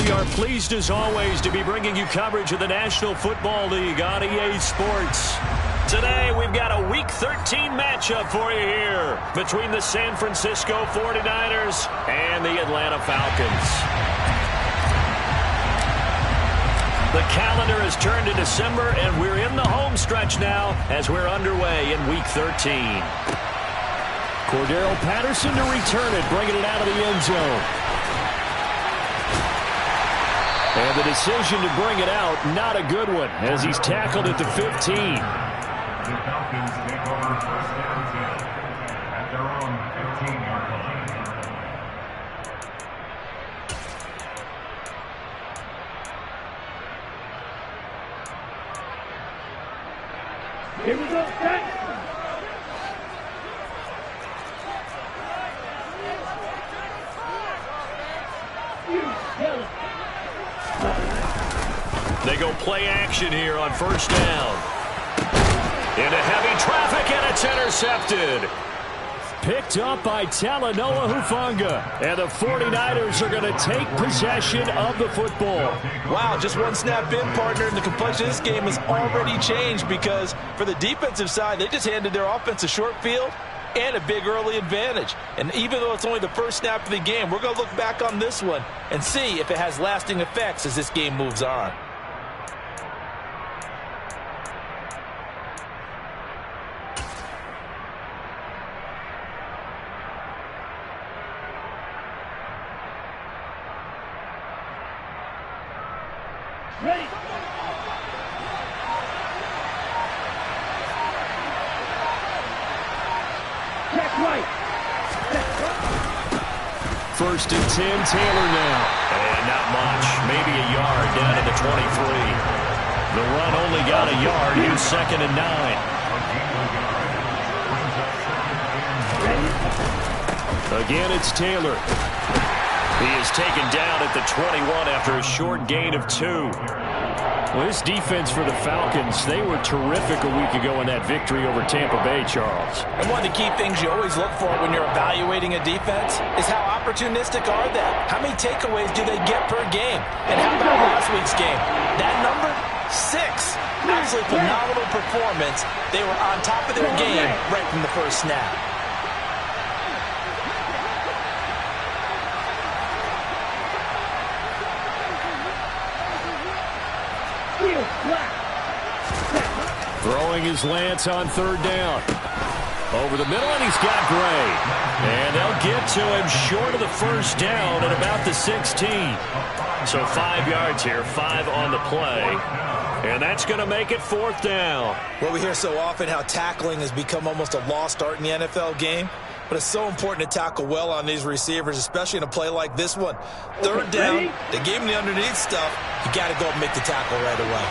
We are pleased as always to be bringing you coverage of the National Football League on EA Sports. Today we've got a Week 13 matchup for you here between the San Francisco 49ers and the Atlanta Falcons. The calendar has turned to December, and we're in the home stretch now as we're underway in Week 13. Cordero Patterson to return it, bringing it out of the end zone. And the decision to bring it out, not a good one, as he's tackled at the 15. The Falcons take over first down at their own 15-yard line. Here we go, set. They go play action here on first down. Into heavy traffic, and it's intercepted. Picked up by Talanoa Hufanga. And the 49ers are going to take possession of the football. Wow, just one snap in, partner, and the complexion of this game has already changed because for the defensive side, they just handed their offense a short field and a big early advantage. And even though it's only the first snap of the game, we're going to look back on this one and see if it has lasting effects as this game moves on. Ready. Check right. First and 10, Taylor now. And not much. Maybe a yard down to the 23. The run only got a yard. Here's second and 9. Again, it's Taylor. He is taken down at the 21 after a short gain of 2. Well, this defense for the Falcons, they were terrific a week ago in that victory over Tampa Bay, Charles. And one of the key things you always look for when you're evaluating a defense is how opportunistic are they? How many takeaways do they get per game? And how about last week's game? That number? 6. Absolutely phenomenal performance. They were on top of their game right from the first snap. Throwing his Lance on third down. Over the middle, and he's got Gray. And they'll get to him short of the first down at about the 16. So 5 yards here, 5 on the play. And that's going to make it fourth down. Well, we hear so often how tackling has become almost a lost art in the NFL game. But it's so important to tackle well on these receivers, especially in a play like this one. Third down, they gave him the underneath stuff. You got to go and make the tackle right away.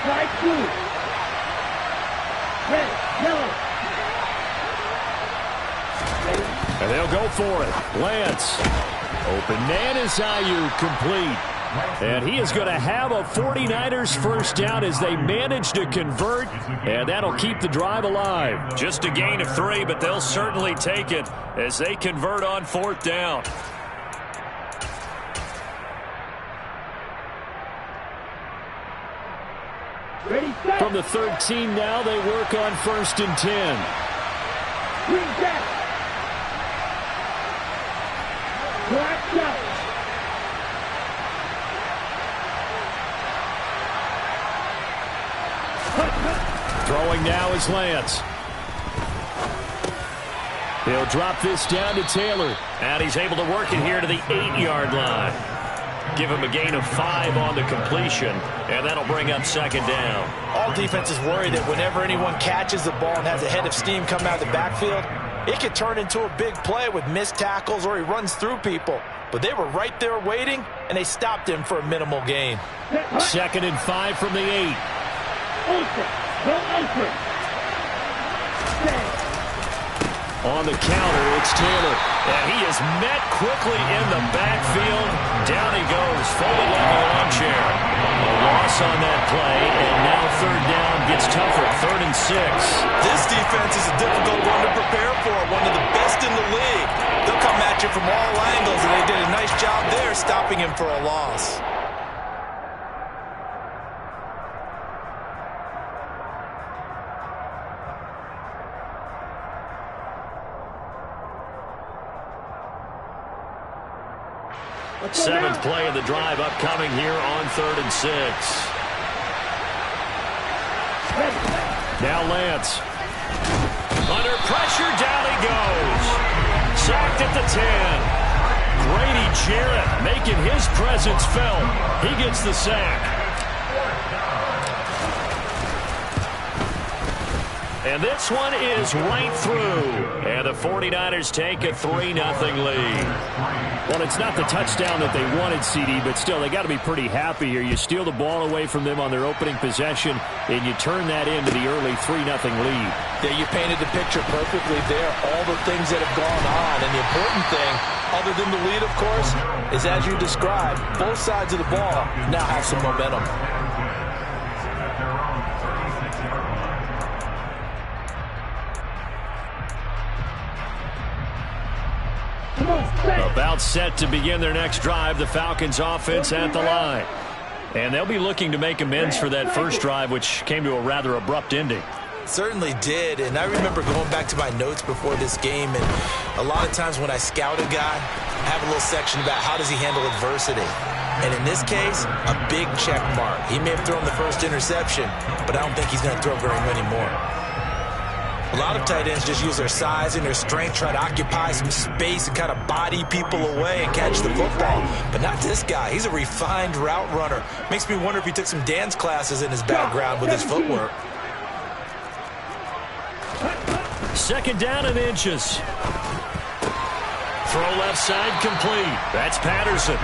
Right through. Red, yellow. And they'll go for it. Lance. Open man is Ayuk, complete. And he is going to have a 49ers first down as they manage to convert. And that'll keep the drive alive. Just a gain of 3, but they'll certainly take it as they convert on fourth down. Ready, set. From the 13 now, they work on first and 10. Green jack. Black shot. Throwing now is Lance. He'll drop this down to Taylor. And he's able to work it here to the 8-yard line. Give him a gain of 5 on the completion, and that'll bring up second down. All defenses worry that whenever anyone catches the ball and has a head of steam coming out of the backfield, it could turn into a big play with missed tackles or he runs through people. But they were right there waiting, and they stopped him for a minimal gain. Second and 5 from the 8. Open. Go open. On the counter, it's Taylor. And he is met quickly in the backfield. Down he goes, folded like a lawn chair. A loss on that play, and now third down gets tougher, 3rd and 6. This defense is a difficult one to prepare for, one of the best in the league. for a loss. Seventh play of the drive upcoming here on 3rd and 6. Now Lance. Under pressure, down he goes. Sacked at the 10. Grady Jarrett making his presence felt. He gets the sack. And this one is right through. And the 49ers take a 3-0 lead. Well, it's not the touchdown that they wanted, CD, but still, they got to be pretty happy here. You steal the ball away from them on their opening possession, and you turn that into the early 3-0 lead. Yeah, you painted the picture perfectly there. All the things that have gone on. And the important thing, other than the lead, of course, is as you described, both sides of the ball now have some momentum. About set to begin their next drive, the Falcons offense at the line. And they'll be looking to make amends for that first drive, which came to a rather abrupt ending. Certainly did, and I remember going back to my notes before this game, and a lot of times when I scout a guy, I have a little section about how does he handle adversity. And in this case, a big check mark. He may have thrown the first interception, but I don't think he's going to throw very many more. A lot of tight ends just use their size and their strength, try to occupy some space and kind of body people away and catch the football. But not this guy. He's a refined route runner. Makes me wonder if he took some dance classes in his background with his footwork. 2nd down and inches. Throw left side complete. That's Patterson.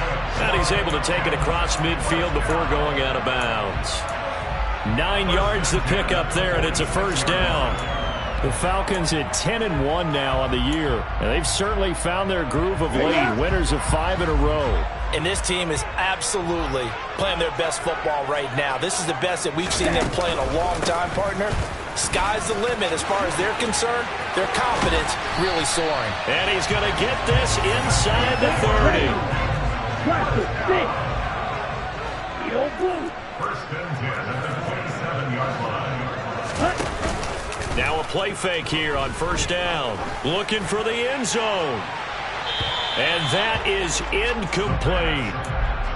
And he's able to take it across midfield before going out of bounds. 9 yards to pick up there, and it's a 1st down. The Falcons at 10-1 now on the year, and they've certainly found their groove of late, winners of 5 in a row. And this team is absolutely playing their best football right now. This is the best that we've seen them play in a long time, partner. Sky's the limit as far as they're concerned. Their confidence really soaring. And he's going to get this inside the 30. First and 10 at the 27-yard line. Now a play fake here on 1st down. Looking for the end zone. And that is incomplete.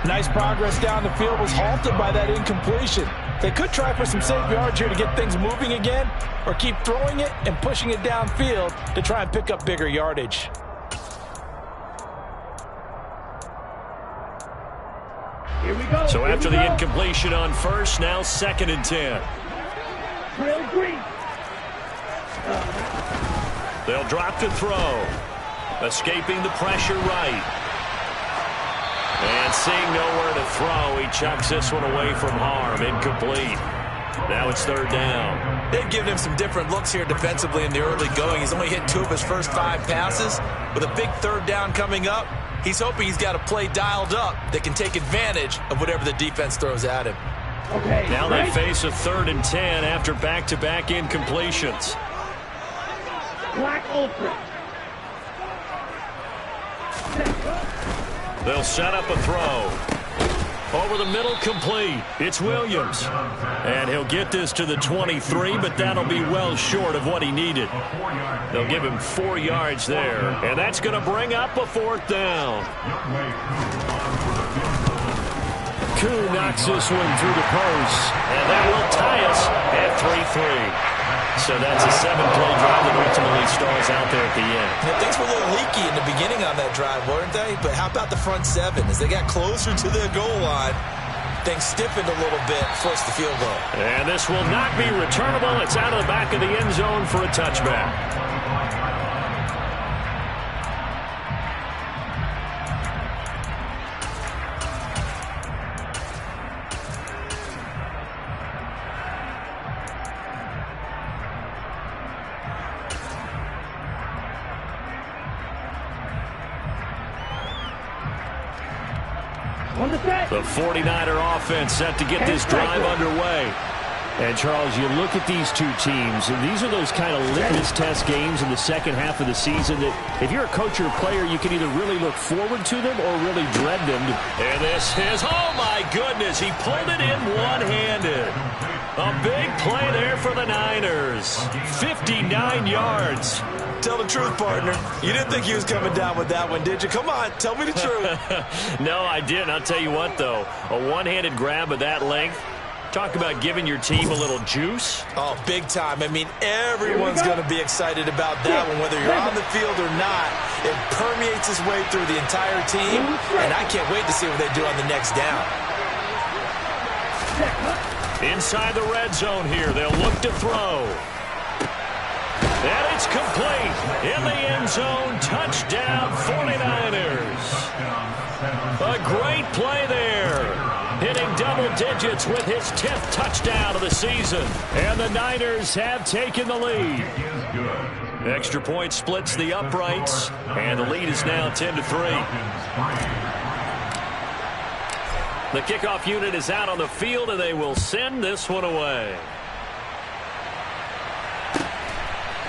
Nice progress down the field, was halted by that incompletion. They could try for some safe yards here to get things moving again, or keep throwing it and pushing it downfield to try and pick up bigger yardage. Here we go. So after the incompletion on 1st, now 2nd and 10. Trail green. They'll drop to throw. Escaping the pressure right. And seeing nowhere to throw, he chucks this one away from harm. Incomplete. Now it's 3rd down. They've given him some different looks here defensively in the early going. He's only hit 2 of his first 5 passes. With a big 3rd down coming up, he's hoping he's got a play dialed up that can take advantage of whatever the defense throws at him. Okay. Now they face a 3rd and 10 after back-to-back incompletions. Black Ultra. They'll set up a throw. Over the middle, complete. It's Williams. And he'll get this to the 23, but that'll be well short of what he needed. They'll give him 4 yards there. And that's going to bring up a 4th down. Koo knocks this one through the post. And that will tie us at 3-3. So that's a 7-play drive that ultimately stalls out there at the end. Yeah, things were a little leaky in the beginning on that drive, weren't they? But how about the front 7? As they got closer to the goal line, things stiffened a little bit, forced the field goal. And this will not be returnable. It's out of the back of the end zone for a touchback. The 49er offense set to get this drive underway. And, Charles, you look at these two teams, and these are those kind of litmus test games in the second half of the season that if you're a coach or a player, you can either really look forward to them or really dread them. And this is, oh, my goodness, he pulled it in one-handed. A big play there for the Niners. 59 yards. Tell the truth, partner. You didn't think he was coming down with that one, did you? Come on, tell me the truth. No, I didn't. I'll tell you what, though. A one-handed grab of that length. Talk about giving your team a little juice. Oh, big time. I mean, everyone's going to be excited about that one, whether you're on the field or not. It permeates its way through the entire team, and I can't wait to see what they do on the next down. Inside the red zone here, they'll look to throw. And it's complete. In the end zone, touchdown 49ers. A great play there. Hitting double digits with his 10th touchdown of the season. And the Niners have taken the lead. Extra point splits the uprights. And the lead is now 10-3. The kickoff unit is out on the field, and they will send this one away.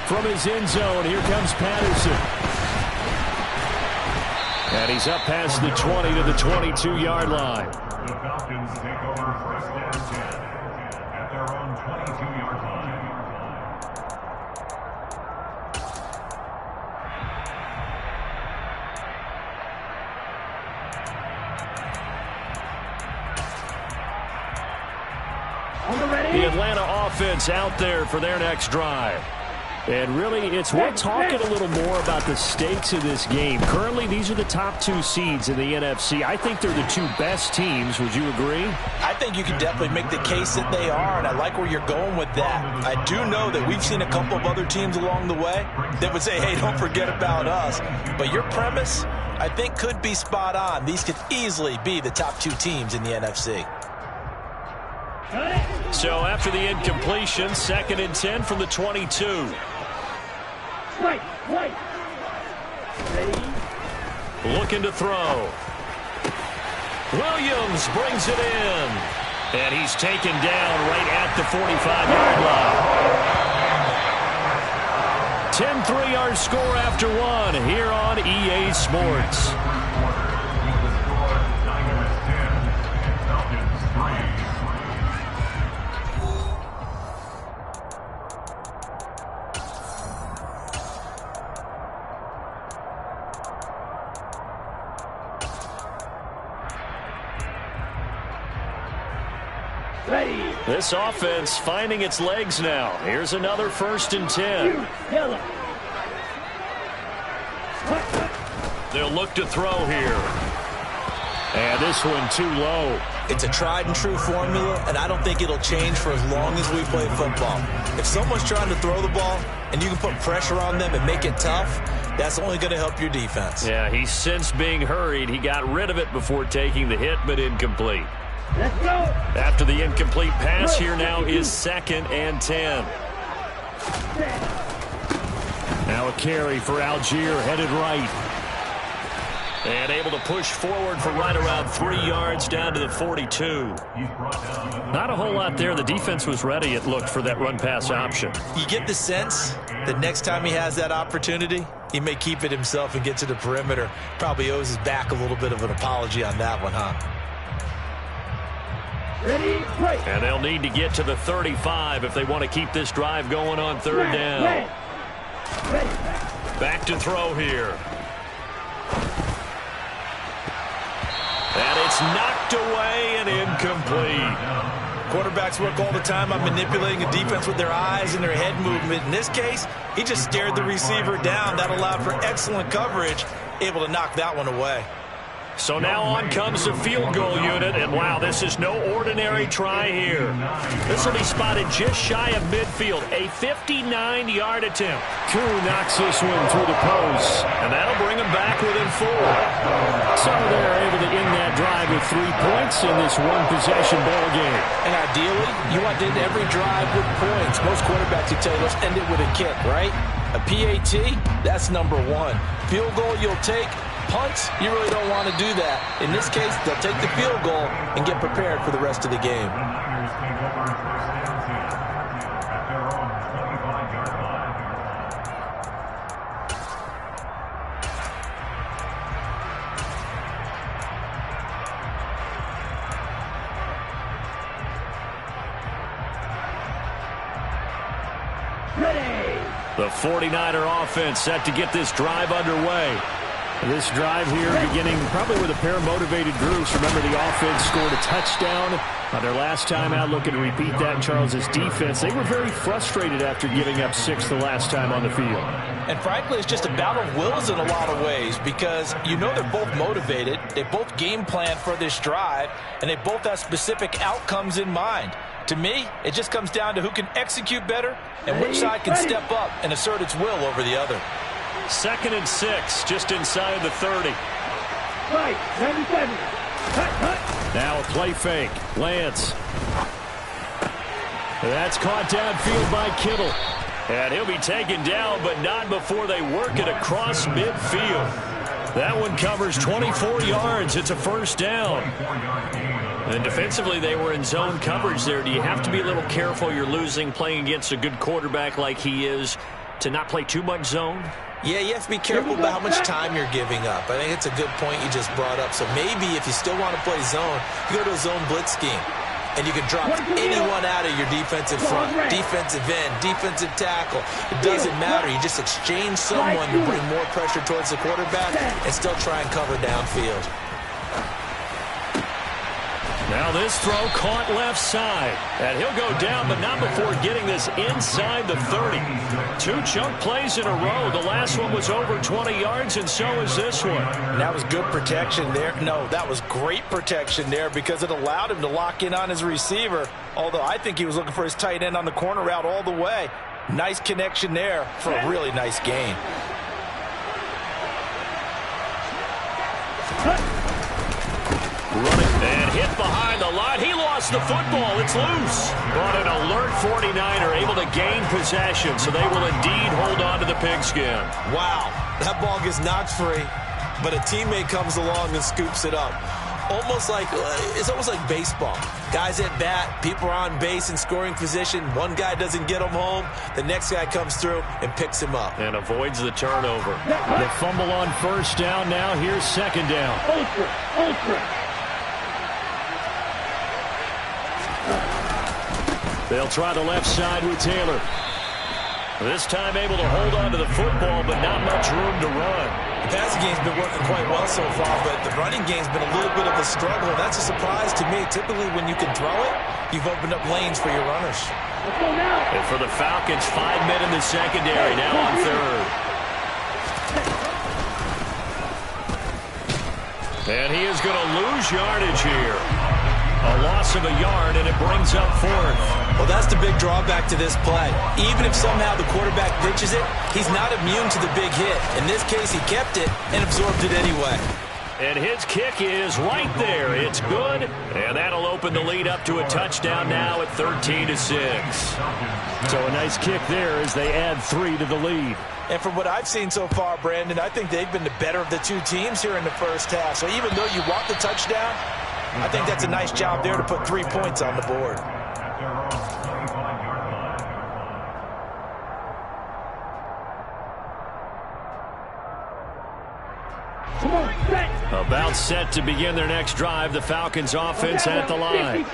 From his end zone, here comes Patterson. And he's up past the 20 to the 22-yard line. The Falcons take over first and 10 at their own 22-yard line. The Atlanta offense out there for their next drive. And really, we're talking a little more about the stakes of this game. Currently, these are the top two seeds in the NFC. I think they're the two best teams. Would you agree? I think you can definitely make the case that they are, and I like where you're going with that. I do know that we've seen a couple of other teams along the way that would say, hey, don't forget about us. But your premise, I think, could be spot on. These could easily be the top two teams in the NFC. So after the incompletion, 2nd and 10 from the 22. Right. Ready? Looking to throw. Williams brings it in. And he's taken down right at the 45-yard line. 10-3 our score after one here on EA Sports. This offense finding its legs now. Here's another 1st and 10. They'll look to throw here. And this one too low. It's a tried and true formula, and I don't think it'll change for as long as we play football. If someone's trying to throw the ball and you can put pressure on them and make it tough, that's only going to help your defense. Yeah, he's since being hurried. He got rid of it before taking the hit, but incomplete. Let's go. After the incomplete pass, here now is 2nd and 10. Now a carry for Algier, headed right. And able to push forward for right around 3 yards down to the 42. Not a whole lot there. The defense was ready, it looked, for that run-pass option. You get the sense that next time he has that opportunity, he may keep it himself and get to the perimeter. Probably owes his back a little bit of an apology on that one, huh? Ready, play. And they'll need to get to the 35 if they want to keep this drive going on 3rd down. Ready. Back to throw here. And it's knocked away and incomplete. Quarterbacks work all the time on manipulating a defense with their eyes and their head movement. In this case, he just stared the receiver down. That allowed for excellent coverage, able to knock that one away. So now on comes the field goal unit, and wow, this is no ordinary try here. This will be spotted just shy of midfield, a 59-yard attempt. Koo knocks this one through the post, and that'll bring them back within 4. So they're able to end that drive with 3 points in this one-possession ball game. And ideally, you want to end every drive with points. Most quarterbacks would tell you, let's end it with a kick, right? A PAT, that's number 1. Field goal you'll take. Punts, you really don't want to do that. In this case, they'll take the field goal and get prepared for the rest of the game. The Niners take over first and 10. The 49er offense set to get this drive underway. This drive here beginning probably with a pair of motivated groups. Remember, the offense scored a touchdown on their last time out. Looking to repeat that. Charles's defense, they were very frustrated after giving up 6 the last time on the field. And frankly, it's just a battle of wills in a lot of ways because you know they're both motivated. They both game plan for this drive, and they both have specific outcomes in mind. To me, it just comes down to who can execute better and which side can step up and assert its will over the other. 2nd and 6, just inside the 30. Right, 97. Cut. Now a play fake. Lance. That's caught downfield by Kittle. And he'll be taken down, but not before they work it across midfield. That one covers 24 yards. It's a first down. And defensively, they were in zone coverage there. Do you have to be a little careful? You're losing playing against a good quarterback like he is to not play too much zone? Yeah, you have to be careful about how much time you're giving up. I think it's a good point you just brought up. So maybe if you still want to play zone, you go to a zone blitz scheme. And you can drop anyone out of your defensive front, defensive end, defensive tackle. It doesn't matter. You just exchange someone to bring more pressure towards the quarterback and still try and cover downfield. Now this throw caught left side. And he'll go down, but not before getting this inside the 30. 2 chunk plays in a row. The last one was over 20 yards, and so is this one. And that was good protection there. No, that was great protection there because it allowed him to lock in on his receiver. Although I think he was looking for his tight end on the corner route all the way. Nice connection there for a really nice gain. Running and hit behind the line. He lost the football. It's loose. But an alert 49er able to gain possession, so they will indeed hold on to the pigskin. Wow, that ball gets knocked free, but a teammate comes along and scoops it up. It's almost like baseball. Guys at bat, people are on base in scoring position. One guy doesn't get him home. The next guy comes through and picks him up. And avoids the turnover. The fumble on first down now. Here's second down. Ultra. They'll try the left side with Taylor. This time able to hold on to the football, but not much room to run. The passing game's been working quite well so far, but the running game's been a little bit of a struggle. That's a surprise to me. Typically, when you can throw it, you've opened up lanes for your runners. Let's go now. And for the Falcons, 5 men in the secondary, now on third. And he is going to lose yardage here. A loss of a yard, and it brings up fourth. Well, that's the big drawback to this play. Even if somehow the quarterback pitches it, he's not immune to the big hit. In this case, he kept it and absorbed it anyway. And his kick is right there. It's good, and that'll open the lead up to a touchdown now at 13-6. So a nice kick there as they add 3 to the lead. And from what I've seen so far, Brandon, I think they've been the better of the two teams here in the first half. So even though you want the touchdown, I think that's a nice job there to put 3 points on the board. About set to begin their next drive. The Falcons offense at the line.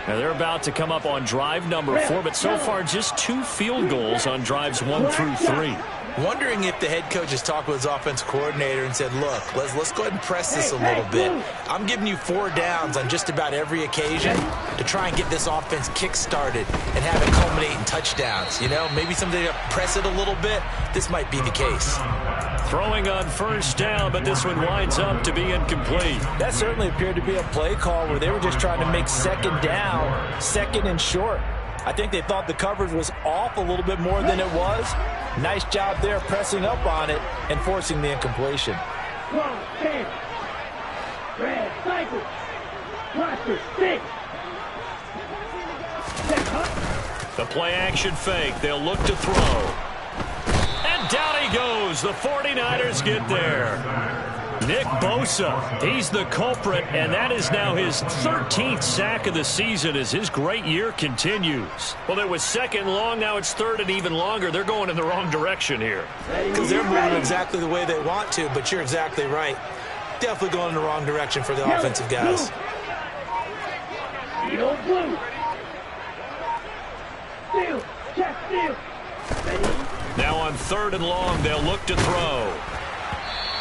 Now they're about to come up on drive number 4, but so far just 2 field goals on drives 1 through 3. Wondering if the head coach has talked with his offense coordinator and said, look, let's go ahead and press this a little bit. I'm giving you 4 downs on just about every occasion to try and get this offense kick-started and have it culminate in touchdowns. You know, maybe someday to press it a little bit. This might be the case. Throwing on first down, but this one winds up to be incomplete. That certainly appeared to be a play call where they were just trying to make second down, second and short. I think they thought the coverage was off a little bit more than it was. Nice job there pressing up on it and forcing the incompletion. Red cycle. Cluster 6. The play action fake. They'll look to throw. And down he goes. The 49ers get there. Nick Bosa, he's the culprit, and that is now his 13th sack of the season as his great year continues. Well, it was second long, now it's third and even longer. They're going in the wrong direction here. Because they're moving exactly the way they want to, but you're exactly right. Definitely going in the wrong direction for the offensive guys. Blue. Steal. Check steal. Ready. Now on 3rd and long. They'll look to throw.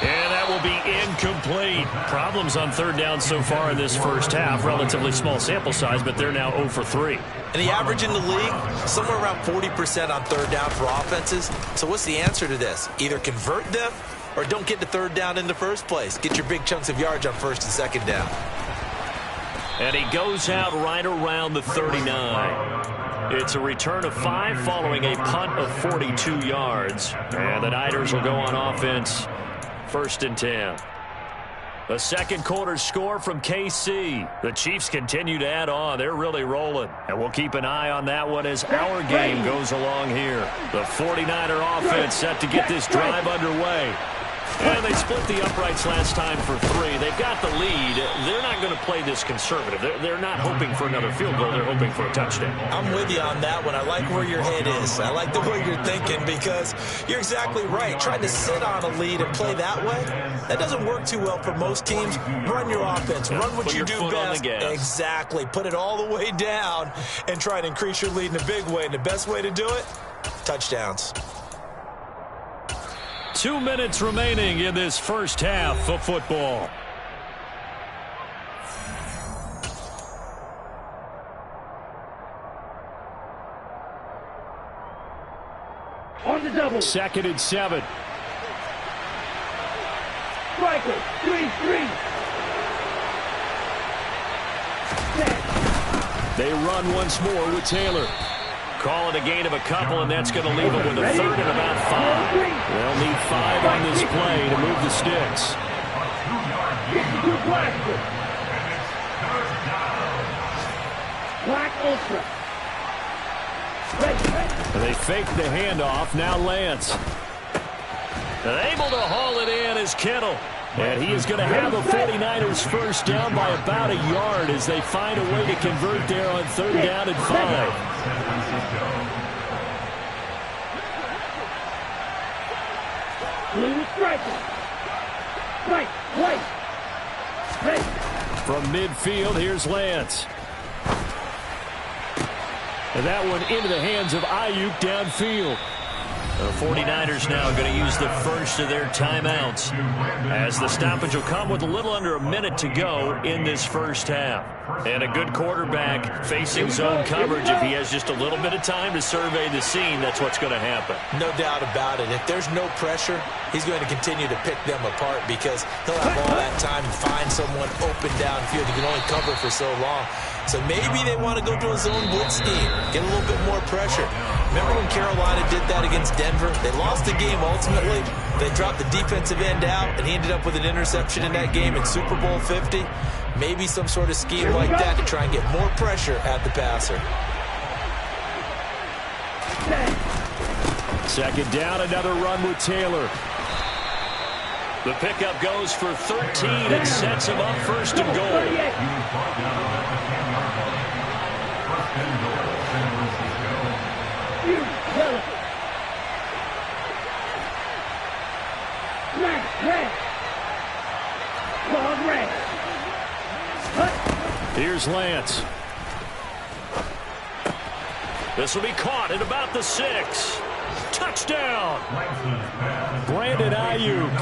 And that will be incomplete. Problems on 3rd down so far in this first half. Relatively small sample size, but they're now 0 for 3. And the average in the league, somewhere around 40% on 3rd down for offenses. So what's the answer to this? Either convert them or don't get to 3rd down in the first place. Get your big chunks of yards on 1st and 2nd down. And he goes out right around the 39. It's a return of 5 following a punt of 42 yards. And the Niners will go on offense 1st and 10. The second quarter score from KC. The Chiefs continue to add on. They're really rolling. And we'll keep an eye on that one as our game goes along here. The 49er offense set to get this drive underway. And they split the uprights last time for 3. They've got the lead. They're not going to play this conservative. They're not hoping for another field goal. They're hoping for a touchdown. I'm with you on that one. I like where your head is. I like the way you're thinking because you're exactly right. Trying to sit on a lead and play that way, that doesn't work too well for most teams. Run your offense. Run what you do best. Exactly. Put it all the way down and try to increase your lead in a big way. And the best way to do it, touchdowns. 2 minutes remaining in this first half of football. On the double. 2nd and 7. Striker. 3-3. They run once more with Taylor. Call it a gain of a couple, and that's going to leave them with a 3rd and about 5. They'll need 5 on this play to move the sticks. Black Ultra. And they fake the handoff. Now Lance. And able to haul it in is Kittle. And he is going to have the 49ers first down by about a yard as they find a way to convert there on 3rd down and 5. Blue striker. Right, white. Red. From midfield, here's Lance. And that one into the hands of Ayuk downfield. The 49ers now going to use the first of their timeouts as the stoppage will come with a little under a minute to go in this first half. And a good quarterback facing zone coverage. If he has just a little bit of time to survey the scene, that's what's going to happen. No doubt about it. If there's no pressure, he's going to continue to pick them apart because he'll have all that time to find someone open downfield. He can only cover for so long. So maybe they want to go to a zone blitz scheme, get a little bit more pressure. Remember when Carolina did that against Denver? They lost the game ultimately. They dropped the defensive end out, and he ended up with an interception in that game in Super Bowl 50. Maybe some sort of scheme like that to try and get more pressure at the passer. 2nd down, another run with Taylor. The pickup goes for 13 and sets him up 1st and goal. Here's Lance. This will be caught at about the 6. Touchdown! Brandon Ayuk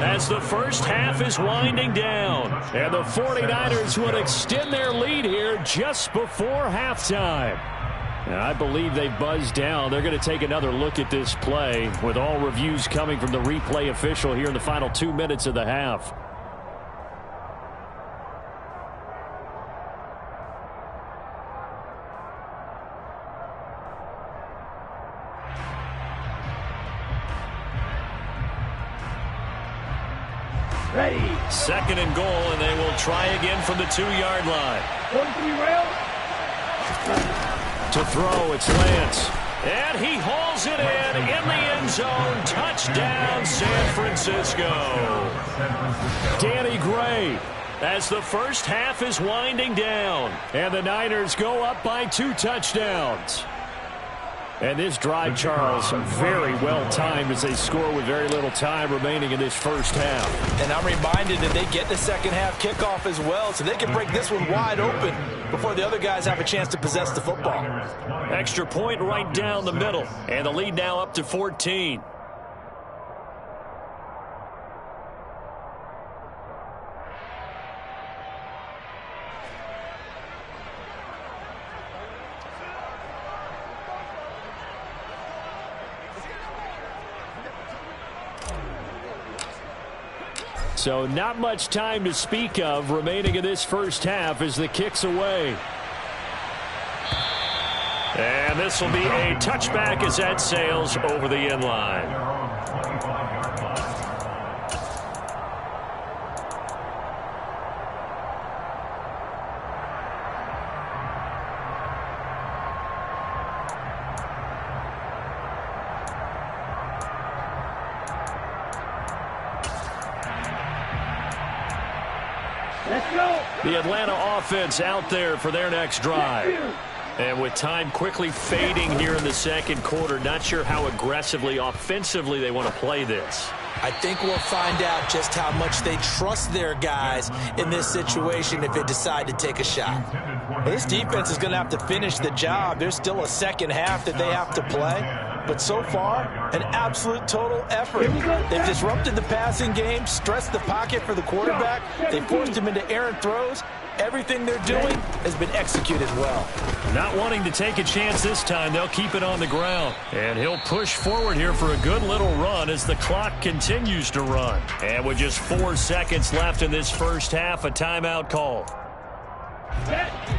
as the first half is winding down. And the 49ers would extend their lead here just before halftime. And I believe they buzzed down. They're going to take another look at this play with all reviews coming from the replay official here in the final 2 minutes of the half. Ready. 2nd and goal, and they will try again from the 2-yard line. 43 rail. To throw, it's Lance. And he hauls it in the end zone. Touchdown, San Francisco. Danny Gray as the first half is winding down. And the Niners go up by 2 touchdowns. And this drive, Charles, very well timed as they score with very little time remaining in this first half. And I'm reminded that they get the second half kickoff as well, so they can break this one wide open before the other guys have a chance to possess the football. Extra point right down the middle. And the lead now up to 14. So not much time to speak of remaining in this first half as the kick's away. And this will be a touchback as that sails over the end line. Let's go. The Atlanta offense out there for their next drive. And with time quickly fading here in the second quarter, not sure how aggressively, offensively they want to play this. I think we'll find out just how much they trust their guys in this situation if they decide to take a shot. Well, this defense is going to have to finish the job. There's still a second half that they have to play. But so far, an absolute total effort. They've disrupted the passing game, stressed the pocket for the quarterback. They forced him into errant throws. Everything they're doing has been executed well. Not wanting to take a chance this time, they'll keep it on the ground. And he'll push forward here for a good little run as the clock continues to run. And with just 4 seconds left in this first half, a timeout call.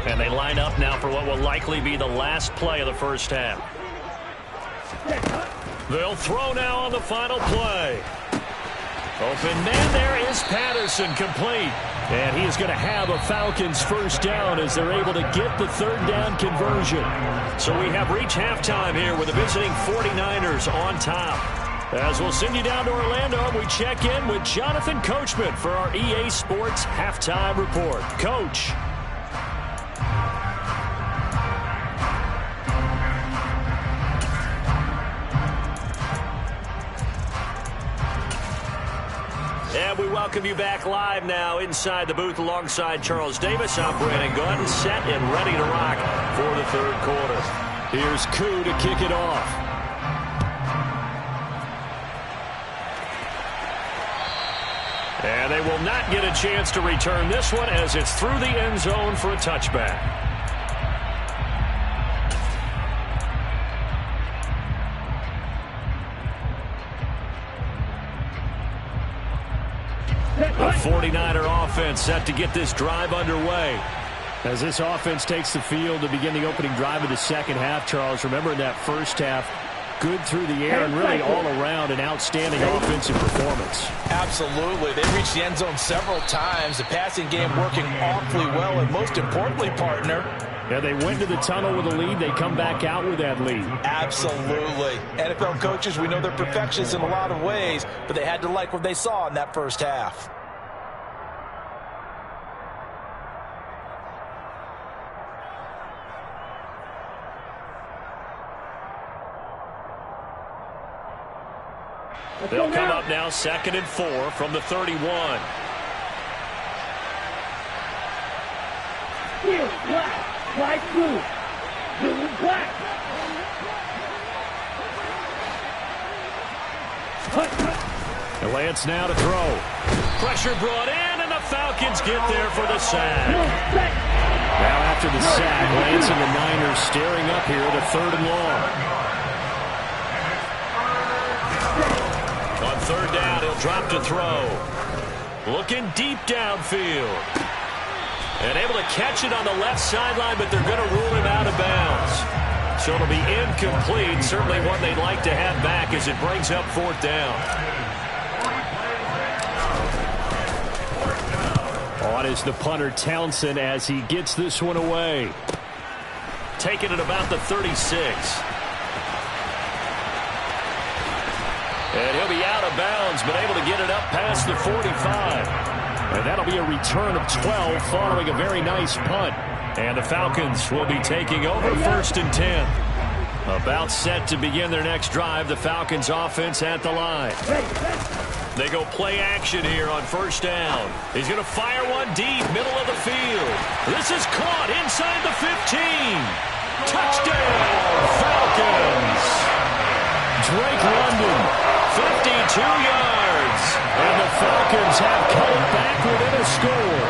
And they line up now for what will likely be the last play of the first half. They'll throw now on the final play. Open man there is Patterson, complete. And he is going to have a Falcons first down as they're able to get the third down conversion. So we have reached halftime here with the visiting 49ers on top. As we'll send you down to Orlando, we check in with Jonathan Coachman for our EA Sports Halftime Report. Coach. And we welcome you back live now inside the booth alongside Charles Davis. I'm Brandon Gordon, set and ready to rock for the third quarter. Here's Koo to kick it off. And they will not get a chance to return this one as it's through the end zone for a touchback. The 49er offense set to get this drive underway. As this offense takes the field to begin the opening drive of the second half, Charles, remember in that first half, good through the air and really all around an outstanding offensive performance. Absolutely. They reached the end zone several times. The passing game working awfully well, and most importantly, partner, yeah, they went to the tunnel with a lead. They come back out with that lead. Absolutely. NFL coaches, we know they're perfectionists in a lot of ways, but they had to like what they saw in that first half. They'll come up now 2nd and 4 from the 31. Blue, black, white, blue. Blue, black. And Lance now to throw. Pressure brought in, and the Falcons get there for the sack. Now after the sack, Lance and the Niners staring up here at a 3rd and long. On 3rd down, he'll drop to throw. Looking deep downfield. And able to catch it on the left sideline, but they're going to rule him out of bounds. So it'll be incomplete. Certainly one they'd like to have back as it brings up 4th down. On is the punter Townsend as he gets this one away. Taking it about the 36. And he'll be out of bounds, but able to get it up past the 45. And that'll be a return of 12 following a very nice punt. And the Falcons will be taking over 1st and 10. About set to begin their next drive, the Falcons offense at the line. They go play action here on 1st down. He's going to fire one deep, middle of the field. This is caught inside the 15. Touchdown, Falcons. Drake London. 52 yards, and the Falcons have cut it back within a score.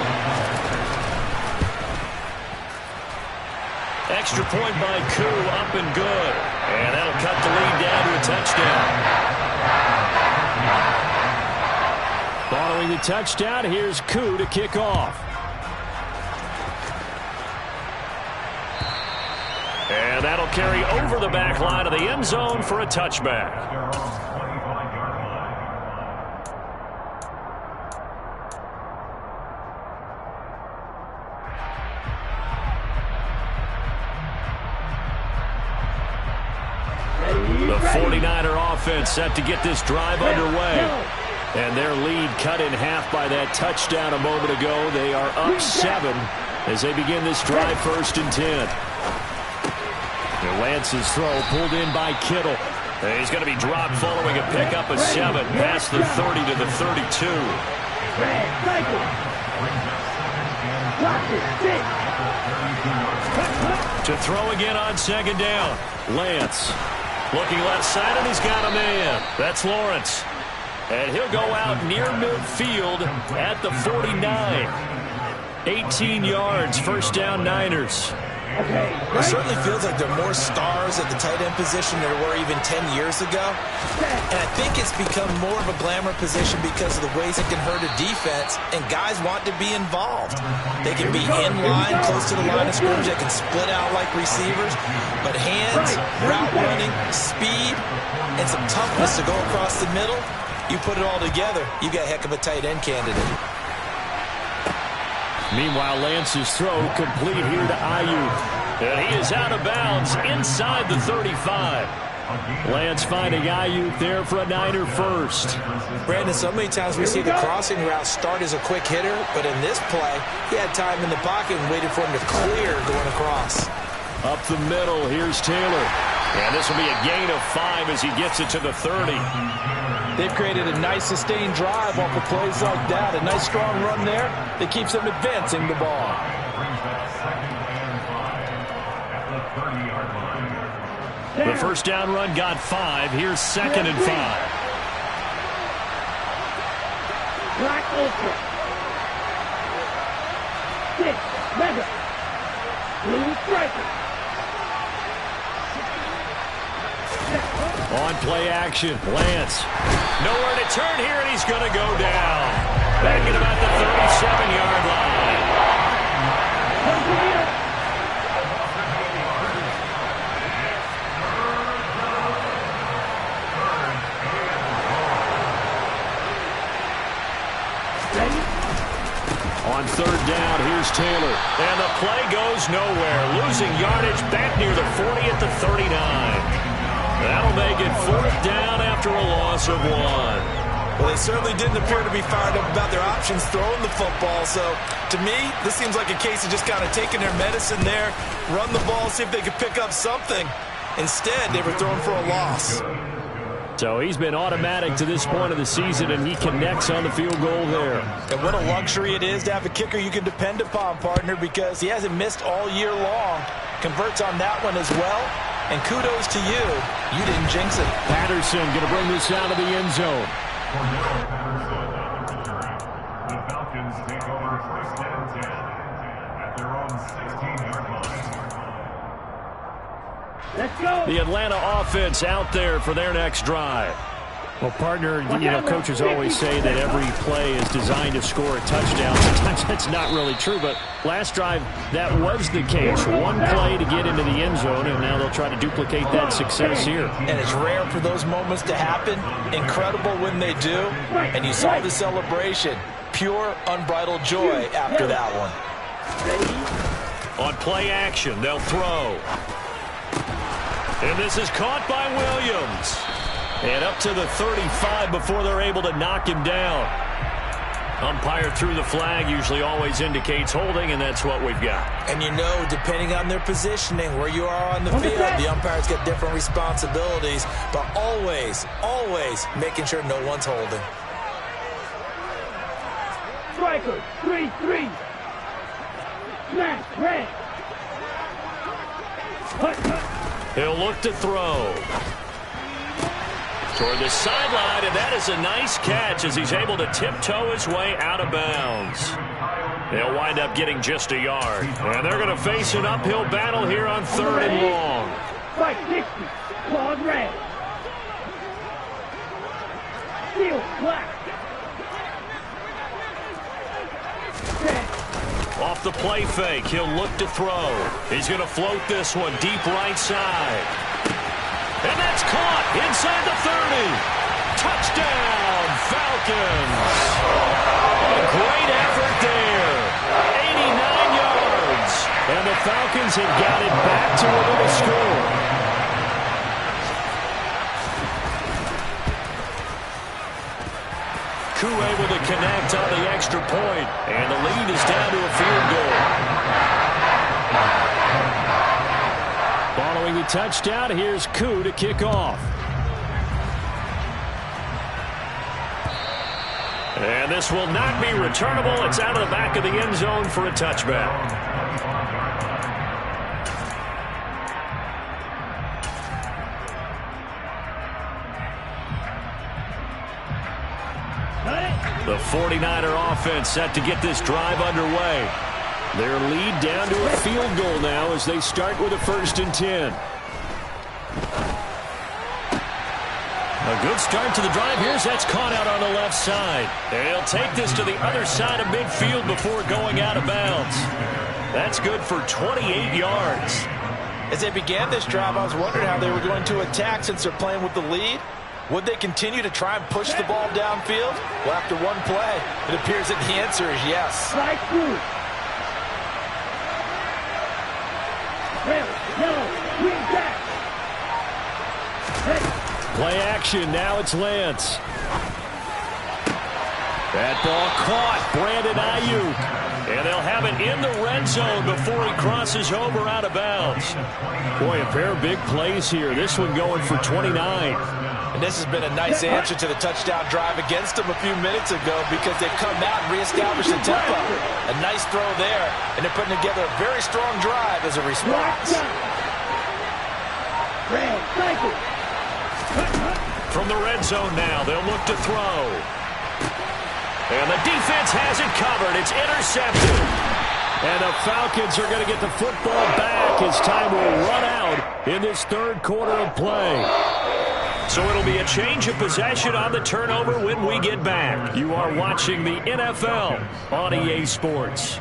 Extra point by Koo, up and good. And that'll cut the lead down to a touchdown. Following the touchdown. Here's Koo to kick off. And that'll carry over the back line of the end zone for a touchback. The 49er offense set to get this drive underway. And their lead cut in half by that touchdown a moment ago. They are up 7 as they begin this drive 1st and 10. Lance's throw pulled in by Kittle. And he's going to be dropped following a pickup of 7 past the 30 to the 32. To throw again on 2nd down. Lance looking left side, and he's got a man. That's Lawrence. And he'll go out near midfield at the 49. 18 yards, 1st down Niners. It certainly feels like there are more stars at the tight end position than there were even 10 years ago. And I think it's become more of a glamour position because of the ways it can hurt a defense, and guys want to be involved. They can be in line, close to the line of scrimmage. They can split out like receivers. But hands, route running, speed, and some toughness to go across the middle, you put it all together, you got a heck of a tight end candidate. Meanwhile, Lance's throw complete here to Ayuk. And he is out of bounds inside the 35. Lance finding Ayuk there for a Niner first. Brandon, so many times we see the crossing route start as a quick hitter, but in this play, he had time in the pocket and waited for him to clear going across. Up the middle, here's Taylor. And this will be a gain of 5 as he gets it to the 30. They've created a nice sustained drive off of plays like that. A nice strong run there that keeps them advancing the ball. The 1st down run got 5. Here's 2nd and 5. Black ultra. 6, mega. Blue striker. On play action, Lance. Nowhere to turn here, and he's going to go down. Back at about the 37-yard line. On 3rd down, here's Taylor. And the play goes nowhere. Losing yardage back near the 40 at the 39. That'll make it 4th down after a loss of 1. Well, they certainly didn't appear to be fired up about their options throwing the football. So, to me, this seems like a case of just kind of taking their medicine there, run the ball, see if they could pick up something. Instead, they were throwing for a loss. So he's been automatic to this point of the season, and he connects on the field goal there. And what a luxury it is to have a kicker you can depend upon, partner, because he hasn't missed all year long. Converts on that one as well. And kudos to you. You didn't jinx it. Patterson going to bring this out of the end zone. The Falcons take over 1st and 10 at their own 16-yard line. Let's go. The Atlanta offense out there for their next drive. Well, partner, coaches always say that every play is designed to score a touchdown. Sometimes that's not really true, but last drive, that was the case. One play to get into the end zone, and now they'll try to duplicate that success here. And it's rare for those moments to happen. Incredible when they do. And you saw the celebration. Pure, unbridled joy after that one. On play action, they'll throw. And this is caught by Williams. And up to the 35 before they're able to knock him down. Umpire threw the flag, usually always indicates holding, and that's what we've got. And you know, depending on their positioning, where you are on the field, the umpires get different responsibilities, but always, always making sure no one's holding. Striker, 3-3. Smash, red. He'll look to throw. Toward the sideline, and that is a nice catch as he's able to tiptoe his way out of bounds. They'll wind up getting just a yard. And they're going to face an uphill battle here on 3rd and long. Fight 60, claws red. Steel, black. off the play fake. He'll look to throw. He's going to float this one deep right side. And that's caught inside the 30. Touchdown, Falcons. A great effort there. 89 yards. And the Falcons have got it back to within a score. Koo able to connect on the extra point, and the lead is down to a field goal. Following the touchdown, here's Koo to kick off. And this will not be returnable. It's out of the back of the end zone for a touchback. The 49er offense set to get this drive underway. Their lead down to a field goal now as they start with a 1st and 10. A good start to the drive. That's caught out on the left side. They'll take this to the other side of midfield before going out of bounds. That's good for 28 yards. As they began this drive, I was wondering how they were going to attack since they're playing with the lead. Would they continue to try and push the ball downfield? Well, after one play, it appears that the answer is yes. Strike 2. Green back. Play action. Now it's Lance. That ball caught. Brandon Ayuk. And they'll have it in the red zone before he crosses over out of bounds. Boy, a pair of big plays here. This one going for 29. And this has been a nice answer to the touchdown drive against them a few minutes ago because they've come out and reestablished the tempo. A nice throw there, and they're putting together a very strong drive as a response. From the red zone now, they'll look to throw. And the defense has it covered. It's intercepted. And the Falcons are going to get the football back as time will run out in this 3rd quarter of play. So it'll be a change of possession on the turnover when we get back. You are watching the NFL on EA Sports.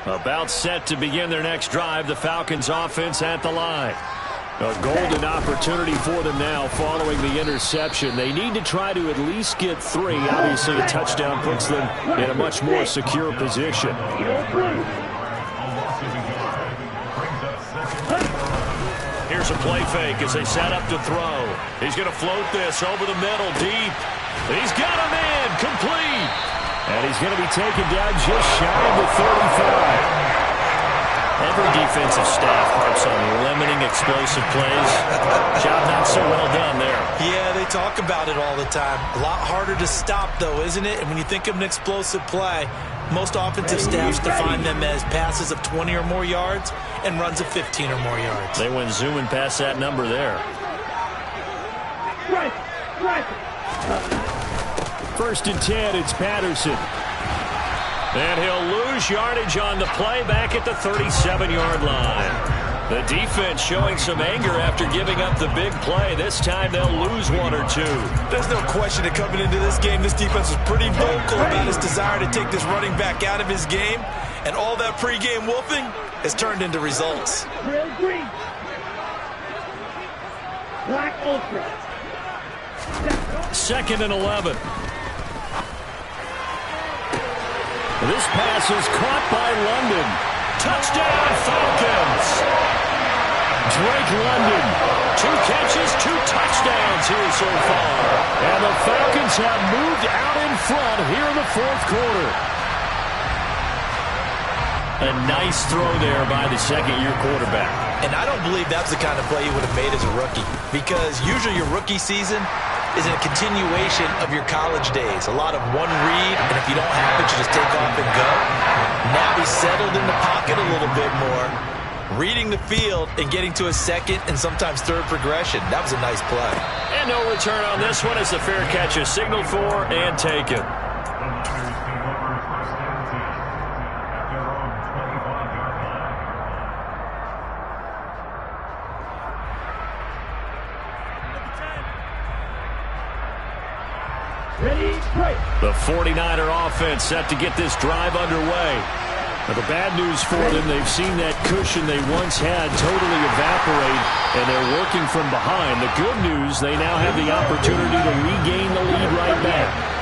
About set to begin their next drive, the Falcons offense at the line. A golden opportunity for them now following the interception. They need to try to at least get 3. Obviously, a touchdown puts them in a much more secure position. Here's a play fake as they set up to throw. He's going to float this over the middle deep. He's got a man complete. And he's going to be taken down just shy of the 35. Every defensive staff harps on limiting explosive plays. Job not so well done there. Yeah, they talk about it all the time. A lot harder to stop, though, isn't it? And when you think of an explosive play, most offensive staffs define them as passes of 20 or more yards and runs of 15 or more yards. They went zooming past that number there. 1st and 10, it's Patterson. And he'll lose yardage on the play back at the 37-yard line. The defense showing some anger after giving up the big play. This time they'll lose 1 or 2. There's no question that coming into this game, this defense was pretty vocal about his desire to take this running back out of his game. And all that pregame wolfing has turned into results. Real green. Black ultra. 2nd and 11. This pass is caught by London. Touchdown, Falcons. Drake London. 2 catches, 2 touchdowns here so far. And the Falcons have moved out in front here in the 4th quarter. A nice throw there by the 2nd-year quarterback. And I don't believe that's the kind of play he would have made as a rookie, because usually your rookie season is a continuation of your college days. A lot of one read, and if you don't have it, you just take off and go. Now he's settled in the pocket a little bit more, reading the field and getting to a 2nd and sometimes 3rd progression. That was a nice play. And no return on this one as the fair catch is signaled for and taken. 49er offense set to get this drive underway. Now, the bad news for them, they've seen that cushion they once had totally evaporate, and they're working from behind. The good news, they now have the opportunity to regain the lead right back.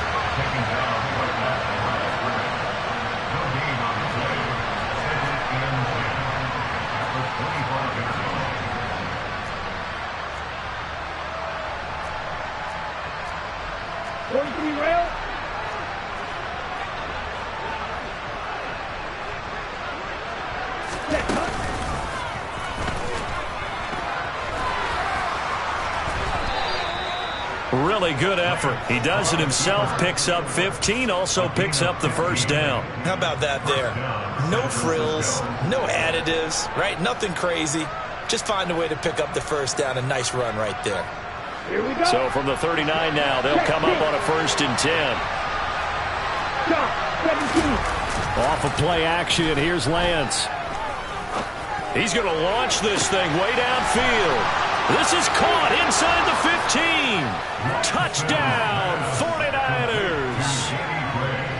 Really good effort. He does it himself, picks up 15, also picks up the first down. How about that there? No frills, no additives, right? Nothing crazy. Just find a way to pick up the first down. A nice run right there. Here we go. So from the 39 now, they'll come up on a 1st and 10. Off of play action, here's Lance. He's going to launch this thing way downfield. This is caught inside the 15. Touchdown, 49ers.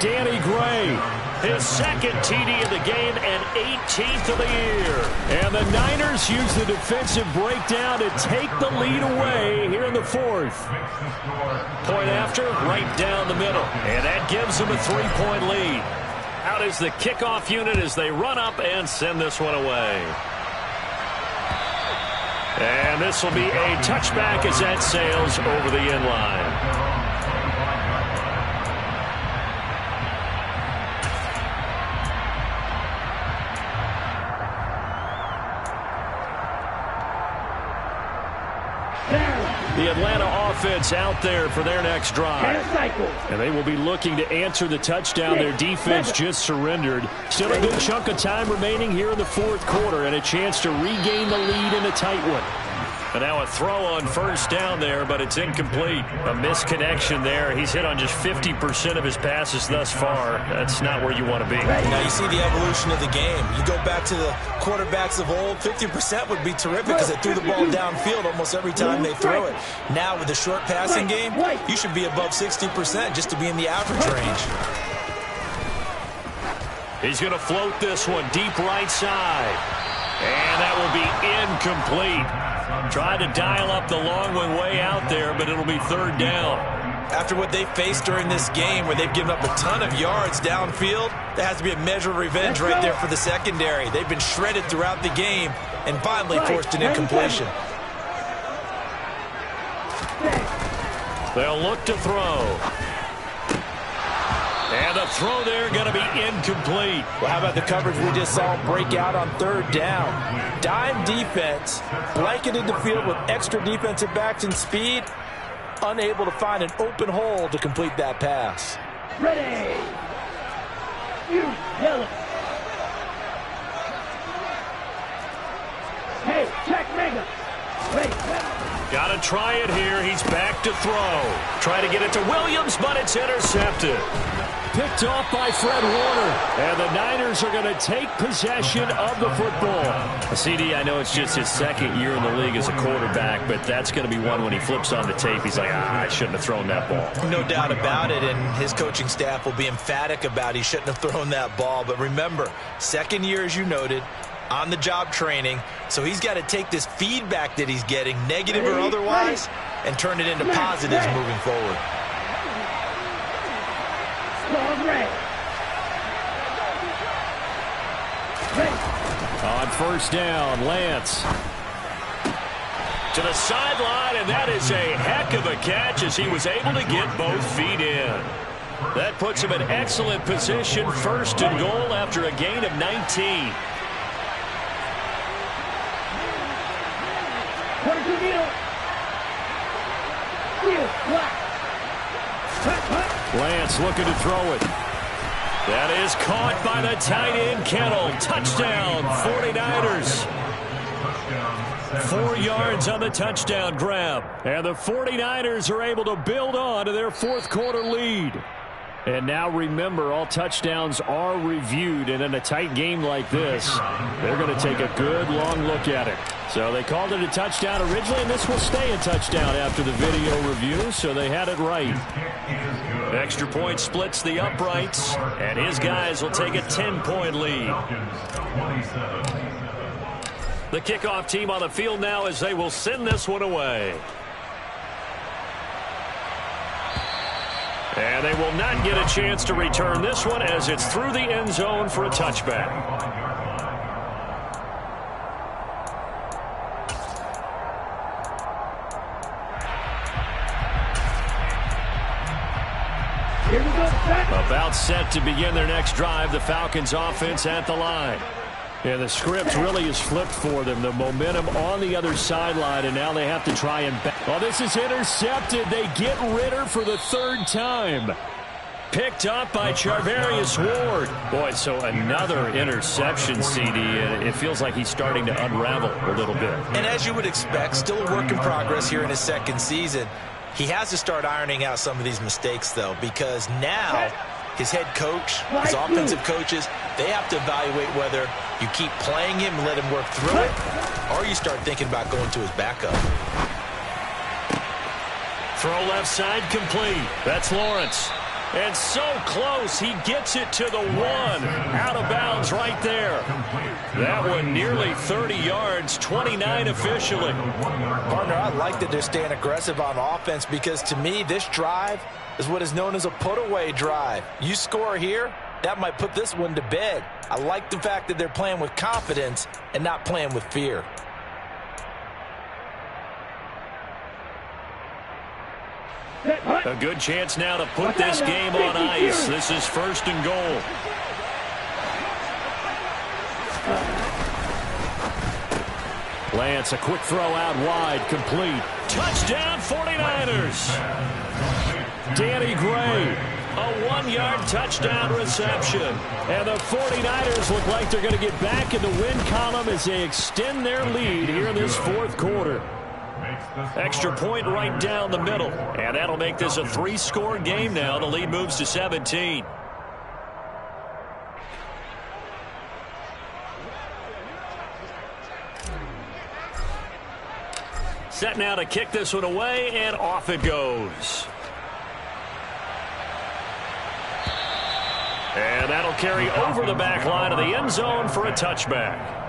Danny Gray, his 2nd TD of the game and 18th of the year. And the Niners use the defensive breakdown to take the lead away here in the 4th. Point after, right down the middle. And that gives them a 3-point lead. Out is the kickoff unit as they run up and send this one away. And this will be a touchback as that sails over the end line. The Atlanta offense out there for their next drive. And they will be looking to answer the touchdown their defense just surrendered. Still a good chunk of time remaining here in the 4th quarter and a chance to regain the lead in a tight one. And now a throw on 1st down there, but it's incomplete. A misconnection there. He's hit on just 50% of his passes thus far. That's not where you want to be. Now you see the evolution of the game. You go back to the quarterbacks of old, 50% would be terrific because they threw the ball downfield almost every time they threw it. Now with the short passing game, you should be above 60% just to be in the average range. He's going to float this one deep right side. And that will be incomplete. Tried to dial up the long one way out there, but it'll be 3rd down. After what they faced during this game where they've given up a ton of yards downfield, there has to be a measure of revenge right there for the secondary. They've been shredded throughout the game and finally forced an incompletion. They'll look to throw. And the throw there going to be incomplete. Well, how about the coverage we just saw break out on 3rd down? Dime defense, blanketed the field with extra defensive backs and speed, unable to find an open hole to complete that pass. Ready. You yellow. Hey, check Mega. Wait. Got to try it here. He's back to throw. Try to get it to Williams, but it's intercepted. Picked off by Fred Warner. And the Niners are going to take possession of the football. CD, I know it's just his 2nd year in the league as a quarterback, but that's going to be one when he flips on the tape. He's like, I shouldn't have thrown that ball. No doubt about it, and his coaching staff will be emphatic about he shouldn't have thrown that ball. But remember, 2nd year, as you noted, on-the-job training, so he's got to take this feedback that he's getting, negative or otherwise, and turn it into positives moving forward. On 1st down, Lance. To the sideline, and that is a heck of a catch as he was able to get both feet in. That puts him in excellent position, 1st and goal after a gain of 19. Lance looking to throw it. That is caught by the tight end, Kittle. Touchdown, 49ers. 4 yards on the touchdown grab. And the 49ers are able to build on to their 4th quarter lead. And now remember, all touchdowns are reviewed, and in a tight game like this, they're going to take a good long look at it. So they called it a touchdown originally, and this will stay a touchdown after the video review, so they had it right. Extra point splits the uprights, and his guys will take a 10-point lead. The kickoff team on the field now as they will send this one away. And they will not get a chance to return this one as it's through the end zone for a touchback. About set to begin their next drive, the Falcons offense at the line. And the script really is flipped for them. The momentum on the other sideline, and now they have to try and back. Oh, this is intercepted. They get Ritter for the third time. Picked up by Charvarius Ward. Boy, so another interception, CD, and it feels like he's starting to unravel a little bit. And as you would expect, still a work in progress here in his second season. He has to start ironing out some of these mistakes, though, because now his head coach, his offensive coaches, they have to evaluate whether you keep playing him and let him work through it, or you start thinking about going to his backup. Throw left side complete. That's Lawrence. And so close, he gets it to the one. Out of bounds right there. That one nearly 30 yards, 29 officially. Partner, I like that they're staying aggressive on offense because to me, this drive is what is known as a put-away drive. You score here, that might put this one to bed. I like the fact that they're playing with confidence and not playing with fear. A good chance now to put this game on ice. This is first and goal. Lance, a quick throw out wide, complete. Touchdown 49ers. Danny Gray, a 1-yard touchdown reception. And the 49ers look like they're going to get back in the win column as they extend their lead here in this fourth quarter. Extra point right down the middle. And that'll make this a 3-score game now. The lead moves to 17. Set now to kick this one away, and off it goes. And that'll carry over the back line of the end zone for a touchback.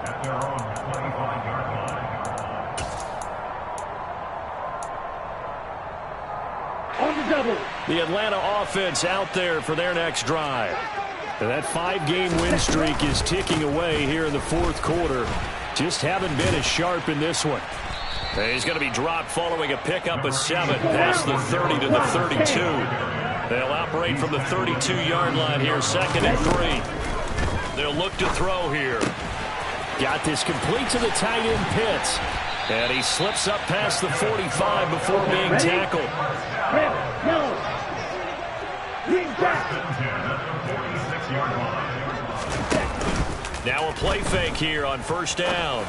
The Atlanta offense out there for their next drive. And that 5-game win streak is ticking away here in the fourth quarter. Just haven't been as sharp in this one. And he's going to be dropped following a pickup of 7 past the 30 to the 32. They'll operate from the 32-yard line here, 2nd and 3. They'll look to throw here. Got this complete to the tight end Pitts. And he slips up past the 45 before being tackled. Now a play fake here on first down.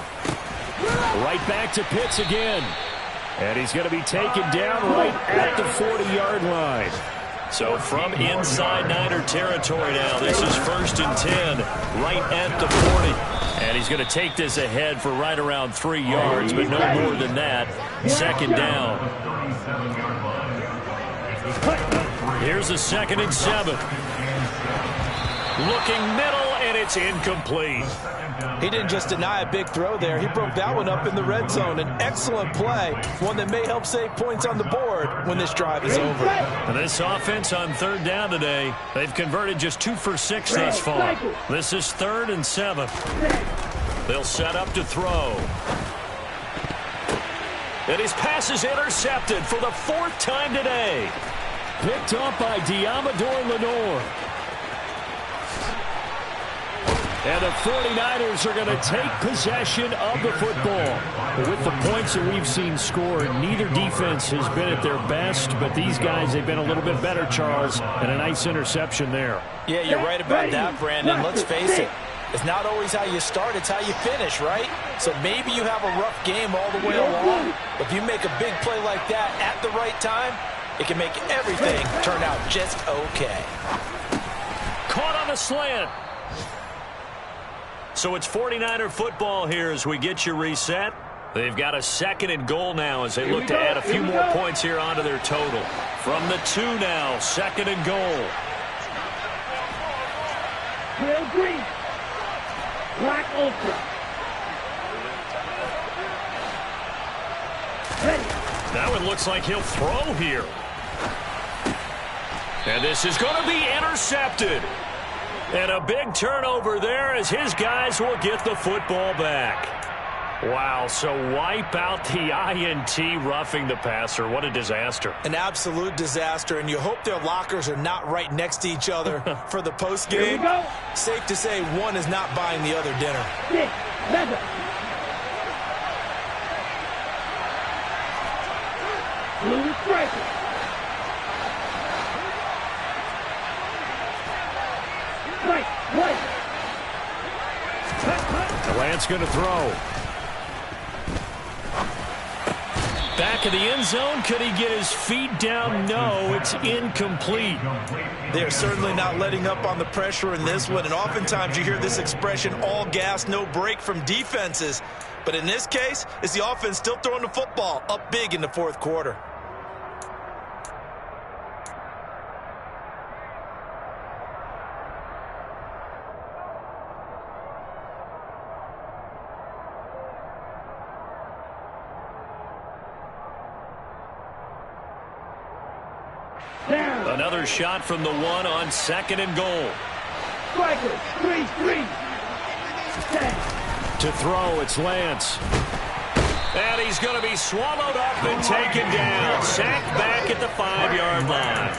Right back to Pitts again. And he's going to be taken down right at the 40-yard line. So from inside Niner territory now, this is 1st and 10, right at the 40. And he's going to take this ahead for right around 3 yards, but no more than that. 2nd down. Here's a 2nd and 7. Looking middle, and it's incomplete. He didn't just deny a big throw there. He broke that one up in the red zone. An excellent play, one that may help save points on the board when this drive is over. And this offense on 3rd down today, they've converted just 2 for 6 thus far. This is 3rd and 7. They'll set up to throw. And his pass is intercepted for the 4th time today. Picked up by Diamador Lenore. And the 49ers are going to take possession of the football. With the points that we've seen scored, neither defense has been at their best, but these guys, they've been a little bit better, Charles, and a nice interception there. Yeah, you're right about that, Brandon. Let's face it. It's not always how you start, it's how you finish, right? So maybe you have a rough game all the way along, but if you make a big play like that at the right time, it can make everything turn out just okay. Caught on the slant. So it's 49er football here as we get you reset. They've got a 2nd and goal now as they look to add a few more points here onto their total. From the 2 now, 2nd and goal. Real green. Black ultra. Ready. Now it looks like he'll throw here. And this is going to be intercepted. And a big turnover there as his guys will get the football back. Wow, so wipe out the INT roughing the passer. What a disaster. An absolute disaster, and you hope their lockers are not right next to each other for the postgame. Safe to say one is not buying the other dinner. 6, 7. Blue striker. Right, right. Lance going to throw. Back of the end zone. Could he get his feet down? No, it's incomplete. They're certainly not letting up on the pressure in this one, and oftentimes you hear this expression, all gas, no break from defenses. But in this case, it's the offense still throwing the football up big in the 4th quarter. Another shot from the 1 on 2nd and goal. Striker, 3-3. To throw, it's Lance. And he's going to be swallowed up and taken down. Sacked back at the 5-yard line.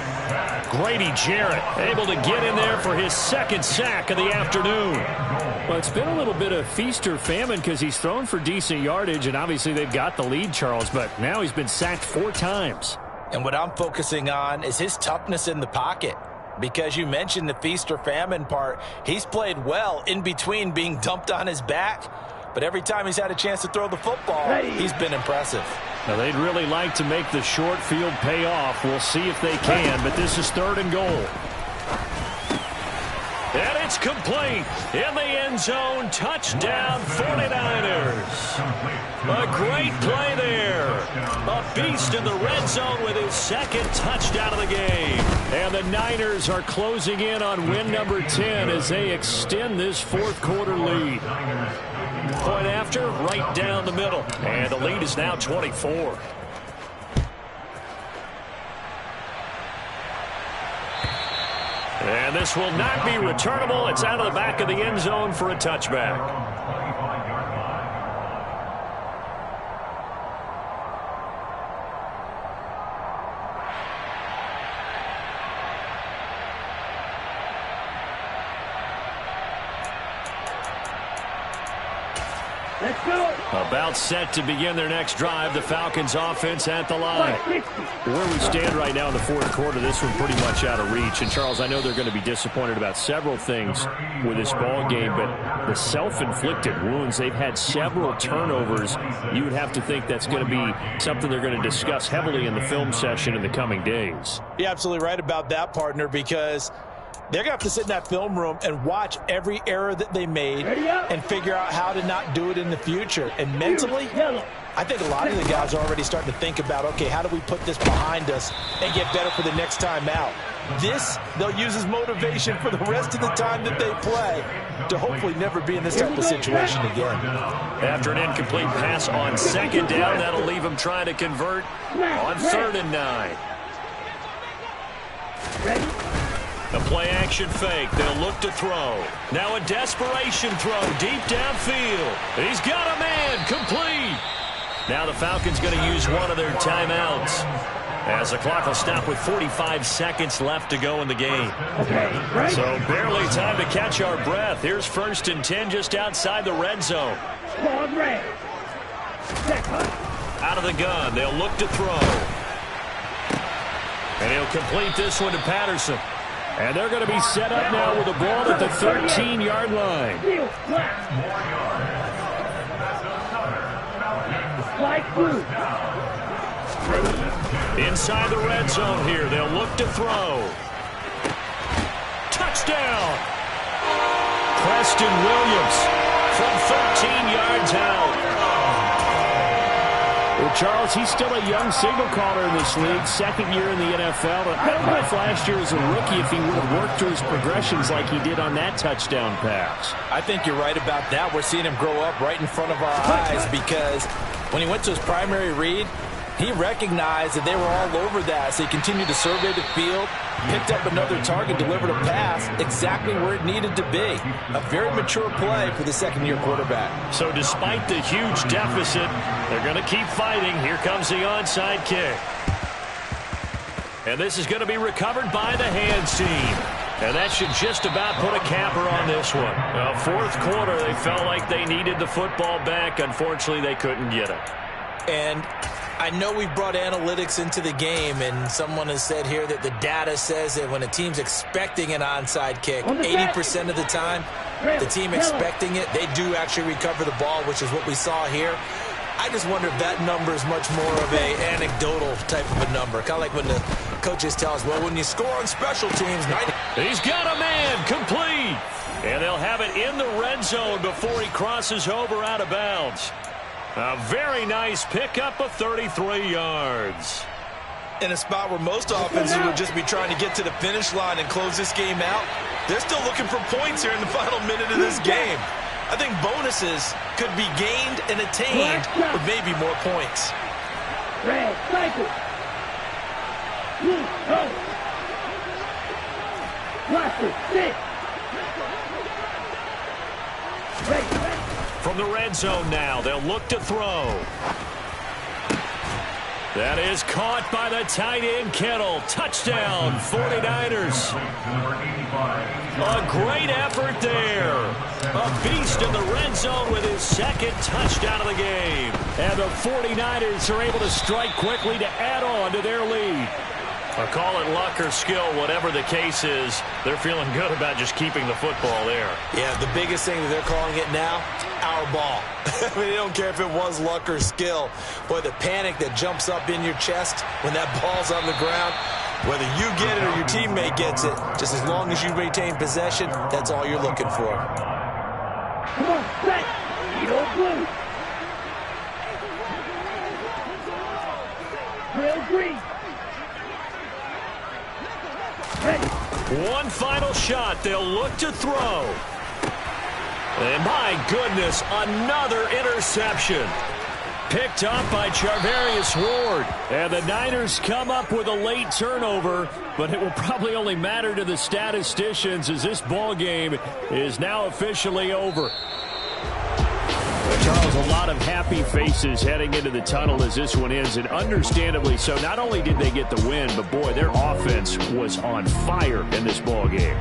Grady Jarrett able to get in there for his 2nd sack of the afternoon. Well, it's been a little bit of feast or famine because he's thrown for decent yardage, and obviously they've got the lead, Charles, but now he's been sacked 4 times. And what I'm focusing on is his toughness in the pocket. Because you mentioned the feast or famine part, he's played well in between being dumped on his back. But every time he's had a chance to throw the football, he's been impressive. Now, they'd really like to make the short field pay off. We'll see if they can, but this is 3rd and goal. And it's complete in the end zone. Touchdown, 49ers. A great play there. A beast in the red zone with his 2nd touchdown of the game. And the Niners are closing in on win number 10 as they extend this 4th quarter lead. Point after, right down the middle. And the lead is now 24. And this will not be returnable. It's out of the back of the end zone for a touchback. Let's go. About set to begin their next drive. The Falcons offense at the line. Where we stand right now in the 4th quarter, this one pretty much out of reach. And, Charles, I know they're going to be disappointed about several things with this ball game, but the self-inflicted wounds, they've had several turnovers. You would have to think that's going to be something they're going to discuss heavily in the film session in the coming days. You're absolutely right about that, partner, because they're going to have to sit in that film room and watch every error that they made and figure out how to not do it in the future. And mentally, I think a lot of the guys are already starting to think about, okay, how do we put this behind us and get better for the next time out? This, they'll use as motivation for the rest of the time that they play to hopefully never be in this type of situation again. After an incomplete pass on 2nd down, that'll leave them trying to convert on 3rd and 9. Ready? A play-action fake. They'll look to throw. Now a desperation throw deep downfield. He's got a man. Complete. Now the Falcons going to use one of their timeouts as the clock will stop with 45 seconds left to go in the game. So barely time to catch our breath. Here's 1st and 10 just outside the red zone. Out of the gun. They'll look to throw. And he'll complete this one to Patterson. And they're going to be set up now with the ball at the 13-yard line. Inside the red zone here. They'll look to throw. Touchdown! Preston Williams from 13 yards out. Well, Charles, he's still a young signal caller in this league, second year in the NFL. I don't know if last year as a rookie if he would have worked through his progressions like he did on that touchdown pass. I think you're right about that. We're seeing him grow up right in front of our eyes because when he went to his primary read, he recognized that they were all over that, so he continued to survey the field, picked up another target, delivered a pass exactly where it needed to be. A very mature play for the second-year quarterback. So despite the huge deficit, they're going to keep fighting. Here comes the onside kick. And this is going to be recovered by the hands team. And that should just about put a capper on this one. Fourth quarter, they felt like they needed the football back. Unfortunately, they couldn't get it. And I know we brought analytics into the game, and someone has said here that the data says that when a team's expecting an onside kick, 80% of the time, the team expecting it, they do actually recover the ball, which is what we saw here. I just wonder if that number is much more of a anecdotal type of a number. Kind of like when the coaches tell us, well, when you score on special teams, 90. He's got a man, complete. And they'll have it in the red zone before he crosses over out of bounds. A very nice pickup of 33 yards. In a spot where most offenses would just be trying to get to the finish line and close this game out, they're still looking for points here in the final minute of this game. I think bonuses could be gained and attained with maybe more points. Red cycle. Blue, go. Watch it, sit. Red. From the red zone now, they'll look to throw. That is caught by the tight end, Kittle. Touchdown, 49ers. A great effort there. A beast in the red zone with his second touchdown of the game. And the 49ers are able to strike quickly to add on to their lead. I'll call it luck or skill, whatever the case is. They're feeling good about just keeping the football there. Yeah, the biggest thing that they're calling it now, our ball. I mean, they don't care if it was luck or skill. Boy, the panic that jumps up in your chest when that ball's on the ground, whether you get it or your teammate gets it, just as long as you maintain possession, that's all you're looking for. Come on, set. Go blue. Real green. One final shot. They'll look to throw. And my goodness, another interception. Picked up by Charvarius Ward. And the Niners come up with a late turnover, but it will probably only matter to the statisticians as this ball game is now officially over. Charles, a lot of happy faces heading into the tunnel as this one ends, and understandably so. Not only did they get the win, but boy, their offense was on fire in this ball game.